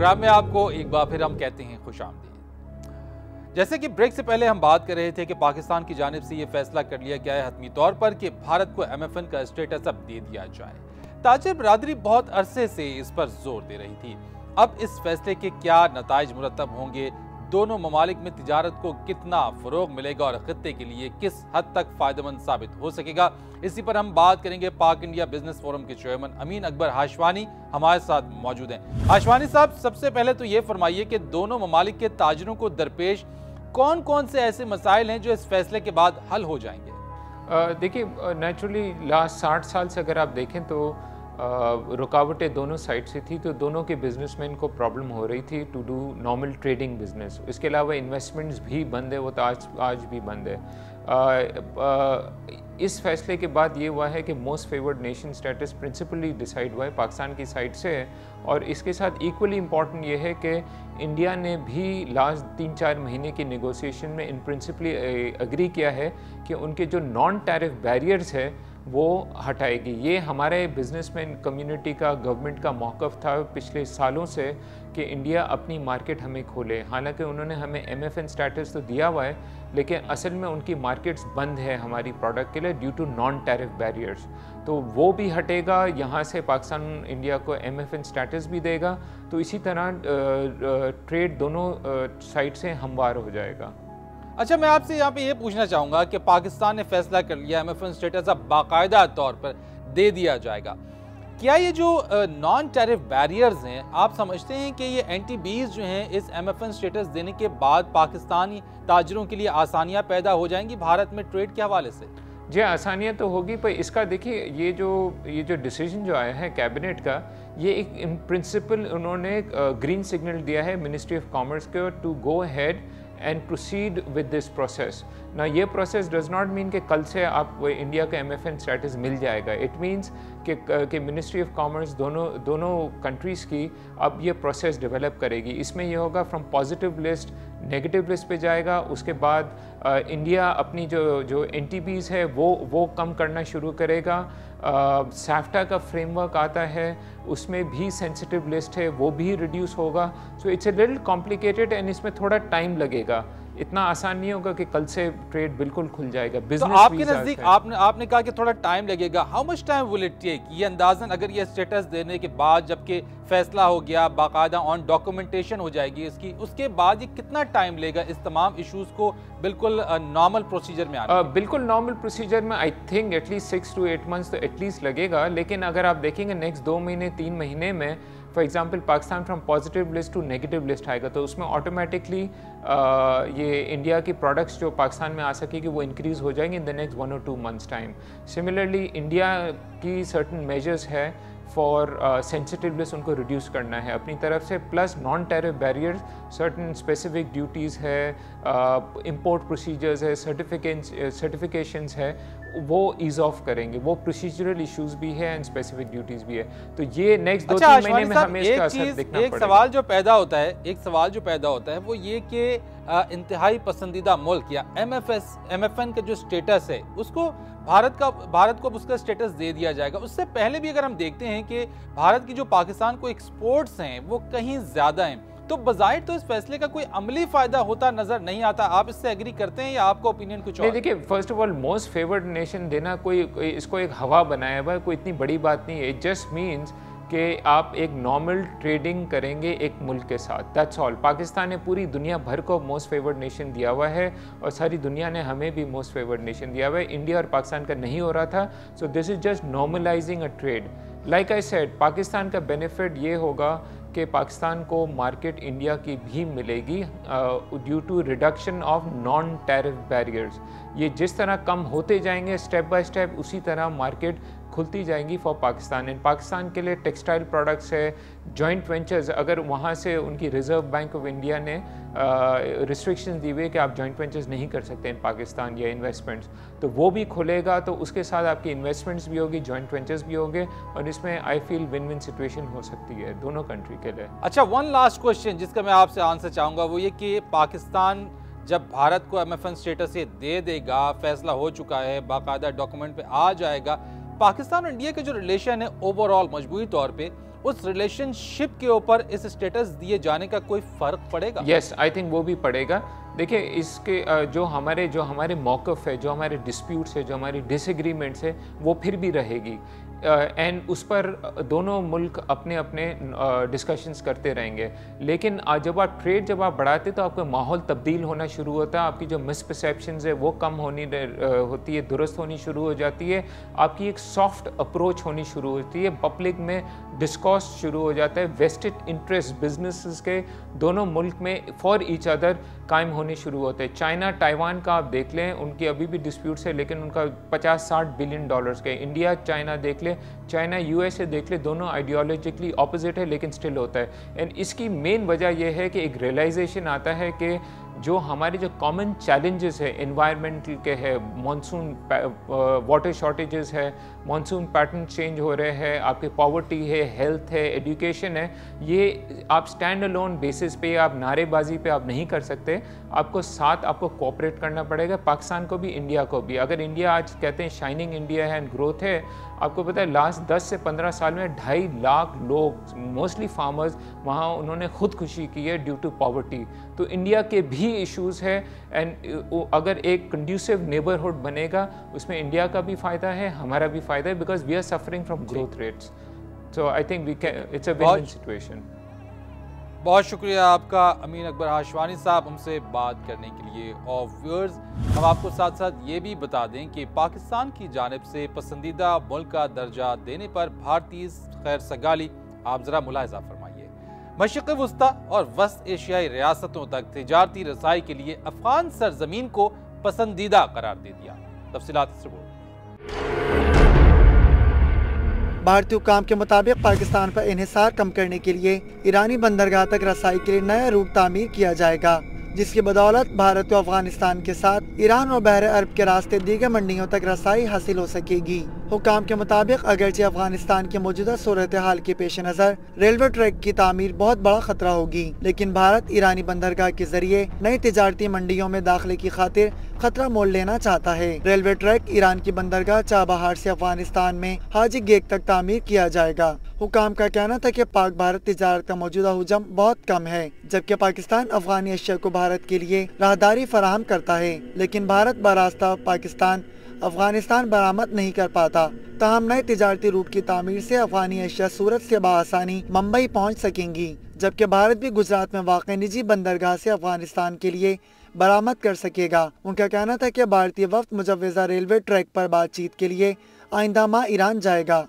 Programme में आपको एक बार फिर हम कहते हैं खुशामदीद। जैसे कि ब्रेक से पहले हम बात कर रहे थे कि पाकिस्तान की जानिब से ये फैसला कर लिया गया है हतमी तौर पर कि भारत को MFN का स्टेटस अब दे दिया जाए। ताजिर बरादरी बहुत अरसे से इस पर जोर दे रही थी। अब इस फैसले के क्या नताइज मुरतब होंगे, दोनों ममालिक में तिजारत को कितना फरोग मिलेगा और खित्ते के लिए किस हद तक फायदेमंद साबित हो सकेगा, इसी पर हम बात करेंगे। पाक इंडिया बिजनेस फोरम के चेयरमैन अमीन अकबर हाशवानी हमारे साथ मौजूद हैं। हाशवानी साहब, सबसे पहले तो ये फरमाइए कि दोनों ममालिक के ताजिरों को दरपेश कौन कौन से ऐसे मसाइल हैं जो इस फैसले के बाद हल हो जाएंगे? देखिए, नेचुरली लास्ट 60 साल से अगर आप देखें तो रुकावटें दोनों साइड से थी। तो दोनों के बिजनेसमैन को प्रॉब्लम हो रही थी to do normal trading business. इसके अलावा इन्वेस्टमेंट्स भी बंद है, वो तो आज भी बंद है। इस फैसले के बाद ये हुआ है कि most favoured nation status principally decide हुआ है पाकिस्तान की साइड से है। और इसके साथ इक्वली इम्पॉर्टेंट ये है कि इंडिया ने भी लास्ट 3-4 महीने की नेगोशिएशन में इन प्रिंसिपली अग्री किया है कि उनके जो नॉन टैरिफ बैरियर्स है वो हटाएगी। ये हमारे बिजनेसमैन कम्युनिटी का, गवर्नमेंट का मौक़िफ़ था पिछले सालों से कि इंडिया अपनी मार्केट हमें खोले। हालांकि उन्होंने हमें MFN स्टेटस तो दिया हुआ है, लेकिन असल में उनकी मार्केट्स बंद है हमारी प्रोडक्ट के लिए due to non tariff barriers. तो वो भी हटेगा, यहाँ से पाकिस्तान इंडिया को MFN स्टेटस भी देगा। तो इसी तरह ट्रेड दोनों साइड से हमवार हो जाएगा। अच्छा, मैं आपसे यहाँ पे ये पूछना चाहूँगा कि पाकिस्तान ने फैसला कर लिया MFN स्टेटस अब बाकायदा तौर पर दे दिया जाएगा। क्या ये जो नॉन टैरिफ बैरियर्स हैं, आप समझते हैं कि ये NTBs जो हैं इस MFN स्टेटस देने के बाद पाकिस्तानी ताजिरों के लिए आसानियाँ पैदा हो जाएंगी भारत में ट्रेड के हवाले से? जी, आसानियाँ तो होगी, पर इसका देखिए ये जो डिसीजन जो आया है कैबिनेट का, ये एक इन प्रिंसिपल उन्होंने ग्रीन सिग्नल दिया है मिनिस्ट्री ऑफ कॉमर्स को to go ahead and proceed with this process. ना ये प्रोसेस डज नॉट मीन कि कल से आप इंडिया का MFN स्टेटस मिल जाएगा। इट मीन्स कि मिनिस्ट्री ऑफ कॉमर्स दोनों कंट्रीज़ की अब ये प्रोसेस डेवलप करेगी। इसमें ये होगा from positive list negative list पे जाएगा। उसके बाद इंडिया अपनी जो NTBs है वो कम करना शुरू करेगा। सैफ्टा का फ्रेमवर्क आता है, उसमें भी सेंसिटिव लिस्ट है, वो भी रिड्यूस होगा। So it's a little complicated and इसमें थोड़ा टाइम लगेगा। इतना आसान नहीं होगा कि कल से ट्रेड बिल्कुल खुल जाएगा। बिजनेस तो आपके नजदीक आपने कहा कि थोड़ा टाइम लगेगा। How much time will it take? ये अंदाजन अगर ये स्टेटस देने के बाद जबकि फैसला हो गया, बाकायदा ऑन डॉक्यूमेंटेशन हो जाएगी इसकी, उसके बाद ये कितना टाइम लेगा इस तमाम इश्यूज को बिल्कुल नॉर्मल प्रोसीजर में आने? बिल्कुल नॉर्मल प्रोसीजर में I think at least 6 to 8 months तो एटलीस्ट लगेगा। लेकिन अगर आप देखेंगे नेक्स्ट 2 महीने 3 महीने में, for example Pakistan from positive list to negative list आएगा, तो उसमें ऑटोमेटिकली ये इंडिया की प्रोडक्ट्स जो पाकिस्तान में आ सकेगी वो इंक्रीज़ हो जाएंगे in the next 1 or 2 months time. Similarly India की सर्टन मेजर्स है फॉर सेंसिटिव लिस्ट, उनको रिड्यूस करना है अपनी तरफ से, plus non tariff barriers, certain specific duties है, इंपोर्ट प्रोसीजर्स है, सर्टिफिकेशंस है, वो ईज ऑफ करेंगे। वो प्रोसीजरल इश्यूज भी है एंड स्पेसिफिक ड्यूटीज़ भी है। तो ये नेक्स्ट 2-3 महीने में हमें इसका असर दिखना पड़ेगा। एक सवाल जो पैदा होता है वो ये कि इंतहाई पसंदीदा मुल्क या MFN का जो स्टेटस है उसको भारत को उसका स्टेटस दे दिया जाएगा। उससे पहले भी अगर हम देखते हैं कि भारत की जो पाकिस्तान को एक्सपोर्ट्स हैं वो कहीं ज्यादा हैं, तो बज़ाहिर तो इस फैसले का कोई अमली फायदा होता नजर नहीं आता। आप इससे एग्री करते हैं या आपका ओपिनियन कुछ और? देखिए, first of all most favoured nation देना कोई इसको एक हवा बनाया हुआ है, कोई इतनी बड़ी बात नहीं है। इट जस्ट मीन्स कि आप एक नॉर्मल ट्रेडिंग करेंगे एक मुल्क के साथ, दैट्स ऑल। पाकिस्तान ने पूरी दुनिया भर को मोस्ट फेवर्ड नेशन दिया हुआ है और सारी दुनिया ने हमें भी मोस्ट फेवर्ड नेशन दिया हुआ है। इंडिया और पाकिस्तान का नहीं हो रहा था। So this is just normalising a trade. Like I said, Pakistan का बेनिफिट ये होगा कि पाकिस्तान को मार्केट इंडिया की भी मिलेगी due to reduction of non tariff barriers. ये जिस तरह कम होते जाएंगे स्टेप बाय स्टेप, उसी तरह मार्केट खुलती जाएंगी फॉर पाकिस्तान। एंड पाकिस्तान के लिए टेक्सटाइल प्रोडक्ट्स है, जॉइंट वेंचर्स, अगर वहाँ से उनकी रिजर्व बैंक ऑफ इंडिया ने रिस्ट्रिक्शंस दी हुई है कि आप जॉइंट वेंचर्स नहीं कर सकते इन पाकिस्तान या इन्वेस्टमेंट्स, तो वो भी खुलेगा। तो उसके साथ आपकी इन्वेस्टमेंट्स भी होगी, जॉइंट वेंचर्स भी होंगे और इसमें I feel win win situation हो सकती है दोनों कंट्री के लिए। अच्छा, वन लास्ट क्वेश्चन जिसका मैं आपसे आंसर चाहूँगा वो ये कि पाकिस्तान जब भारत को MFN स्टेटस ये दे देगा, फैसला हो चुका है, बाकायदा डॉक्यूमेंट पे आ जाएगा, पाकिस्तान और इंडिया के जो रिलेशन है ओवरऑल मजबूरी तौर पे उस रिलेशनशिप के ऊपर इस स्टेटस दिए जाने का कोई फर्क पड़ेगा? यस, आई थिंक वो भी पड़ेगा। देखिए, इसके जो हमारे मौक़िफ़ है, जो हमारे डिस्प्यूट्स है, जो हमारी डिसएग्रीमेंट्स है, वो फिर भी रहेगी एंड उस पर दोनों मुल्क अपने अपने डिस्कशंस करते रहेंगे। लेकिन जब आप बढ़ाते तो आपका माहौल तब्दील होना शुरू होता है, आपकी जो मिसपरसेप्शंस है वो कम होती है, दुरुस्त होनी शुरू हो जाती है, आपकी एक सॉफ्ट अप्रोच होनी शुरू होती है, पब्लिक में डिस्कॉर्स शुरू हो जाता है, वेस्टेड इंटरेस्ट बिजनेसेस के दोनों मुल्क में फॉर ईच अदर कायम होने शुरू होते हैं। चाइना ताइवान का आप देख लें, उनकी अभी भी डिस्प्यूट्स है, लेकिन उनका 50-60 बिलियन डॉलर्स के। इंडिया चाइना देख लें, चाइना यूएसए देख ले, दोनों आइडियोलॉजिकली ऑपोजिट है लेकिन स्टिल होता है। एंड इसकी मेन वजह यह है कि एक रियलाइजेशन आता है कि जो हमारे जो कॉमन चैलेंजेस है, एनवायरमेंटल के है, मानसून वाटर शॉर्टेजेस है, मानसून पैटर्न चेंज हो रहे हैं, आपके पॉवर्टी है, हेल्थ है, एजुकेशन है, ये आप स्टैंड अलोन बेसिस पे, आप नारेबाजी पे आप नहीं कर सकते। आपको कोऑपरेट करना पड़ेगा, पाकिस्तान को भी, इंडिया को भी। अगर इंडिया आज कहते हैं शाइनिंग इंडिया है एंड ग्रोथ है, आपको पता है लास्ट 10 से 15 साल में 2.5 लाख लोग, मोस्टली फार्मर्स, वहाँ उन्होंने खुदकुशी की है ड्यू टू पॉवर्टी। तो इंडिया के भी इश्यूज़ है एंड अगर एक कंड्यूसिव नेबरहुड बनेगा, उसमें इंडिया का भी फ़ायदा है, हमारा भी फ़ायदा है, because we are suffering from growth rates. So I think it's a win win situation. बहुत शुक्रिया आपका अमीन अकबर हाशवानी साहब हमसे बात करने के लिए। और व्यूअर्स, हम आपको साथ साथ ये भी बता दें कि पाकिस्तान की जानिब से पसंदीदा मुल्क का दर्जा देने पर भारतीय खैर सगाली आप ज़रा मुलाहिजा फरमाइए। मशरिक़ वस्ता और वस्त एशियाई रियासतों तक तिजारती रसाई के लिए अफगान सरजमीन को पसंदीदा करार दे दिया। तफसीलात इस रिपोर्ट। भारतीय हुक्काम के मुताबिक पाकिस्तान पर इन्हिसार कम करने के लिए ईरानी बंदरगाह तक रसाई के लिए नया रूट तामीर किया जाएगा, जिसकी बदौलत भारत और अफगानिस्तान के साथ ईरान और बहर अरब के रास्ते दीगर मंडियों तक रसाई हासिल हो सकेगी। हुक्काम के मुताबिक अगरचे अफगानिस्तान की मौजूदा सूरत हाल के पेश नज़र रेलवे ट्रैक की तामीर बहुत बड़ा खतरा होगी, लेकिन भारत ईरानी बंदरगाह के जरिए नई तिजारती मंडियों में दाखिले की खातिर खतरा मोल लेना चाहता है। रेलवे ट्रैक ईरान की बंदरगाह चाबहार से अफगानिस्तान में हाजी गेट तक तामीर किया जाएगा। हुक्काम का कहना था कि पाक भारत तिजारत का मौजूदा हुजम बहुत कम है, जबकि पाकिस्तान अफगानी अशिया को भारत के लिए राहदारी फराहम करता है, लेकिन भारत बरास्ता पाकिस्तान अफगानिस्तान बरामद नहीं कर पाता। ताहम नए तिजारती रूट की तामीर से अफगानी अशिया सूरत से बाआसानी मुंबई पहुंच सकेंगी, जबकि भारत भी गुजरात में वाक़ निजी बंदरगाह से अफगानिस्तान के लिए बरामद कर सकेगा। उनका कहना था कि भारतीय वफ्द मुजव्वज़ा रेलवे ट्रैक पर बातचीत के लिए आइंदा माह ईरान जाएगा।